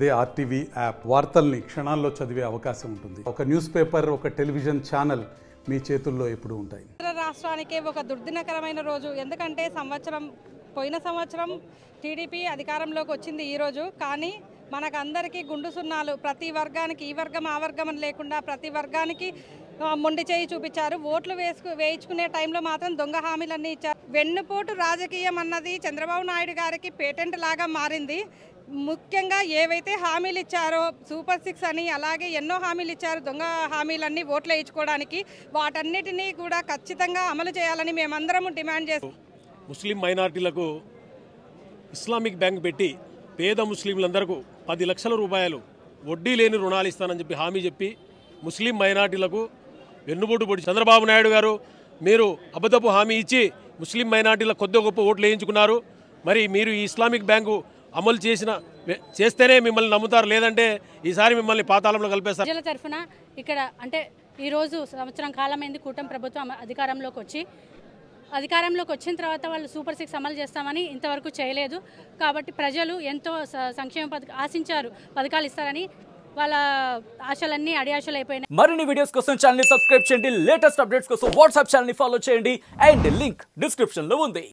అదే RTV app వార్తల్ని క్షణాల్లో చదివే అవకాశం ఉంటుంది. ఒక న్యూస్ పేపర్, ఒక టెలివిజన్ ఛానల్ మీ చేతుల్లో ఎప్పుడూ ఉంటాయి. రాష్ట్రానికి ఒక దుర్దినకరమైన రోజు. ఎందుకంటే పోయిన సంవత్సరం టీడీపీ అధికారంలోకి వచ్చింది ఈరోజు. కానీ మనకందరికీ గుండు సున్నాలు, ప్రతి వర్గానికి ఈ వర్గం ఆ వర్గం అని లేకుండా ప్రతి వర్గానికి మొండి చేయి చూపించారు. ఓట్లు వేయించుకునే టైంలో మాత్రం దొంగ హామీలన్నీ ఇచ్చారు. వెన్నుపోటు రాజకీయం అన్నది చంద్రబాబు నాయుడు గారికి పేటెంట్ లాగా మారింది. ముఖ్యంగా ఏవైతే హామీలు ఇచ్చారో సూపర్ 6 అని, అలాగే ఎన్నో హామీలు ఇచ్చారు దొంగ హామీలన్నీ ఓట్లు వేయించుకోవడానికి, వాటన్నిటినీ కూడా ఖచ్చితంగా అమలు చేయాలని మేమందరం డిమాండ్ చేస్తాం. ముస్లిం మైనార్టీలకు ఇస్లామిక్ బ్యాంక్ పెట్టి పేద ముస్లింలందరికీ 10 లక్షల రూపాయలు వడ్డీ లేని రుణాలు ఇస్తానని చెప్పి హామీ చెప్పి ముస్లిం మైనార్టీలకు వెన్నుపోటు పొడి చంద్రబాబు నాయుడు గారు మీరు అబద్ధపు హామీ ఇచ్చి ముస్లిం మైనార్టీలకు కొద్ది గొప్ప ఓట్లు వేయించుకున్నారు. మరి మీరు ఈ ఇస్లామిక్ బ్యాంకు అమలు చేస్తేనే మిమ్మల్ని నమ్ముతారు, లేదంటే ఈసారి మిమ్మల్ని పాతాళంలో కలిపేస్తారు. ప్రజల తరఫున ఇక్కడ అంటే ఈరోజు సంవత్సరం కాలమైంది కూటమి ప్రభుత్వం అధికారంలోకి వచ్చిన తర్వాత వాళ్ళు సూపర్ 6 అమలు చేస్తామని ఇంతవరకు చేయలేదు. కాబట్టి ప్రజలు ఎంతో సంక్షేమ ఆశించారు, పథకాలు ఇస్తారని. వాళ్ళ ఆశలన్నీ అడియాశలు అయిపోయినాయి. మరిన్ని వీడియోస్ కోసం ఛానల్ ని సబ్స్క్రైబ్ చేయండి. లేటెస్ట్ అప్డేట్స్ కోసం వాట్సాప్ ఛానల్ ని ఫాలో చేయండి. అండ్ లింక్ డిస్క్రిప్షన్ లో ఉంది.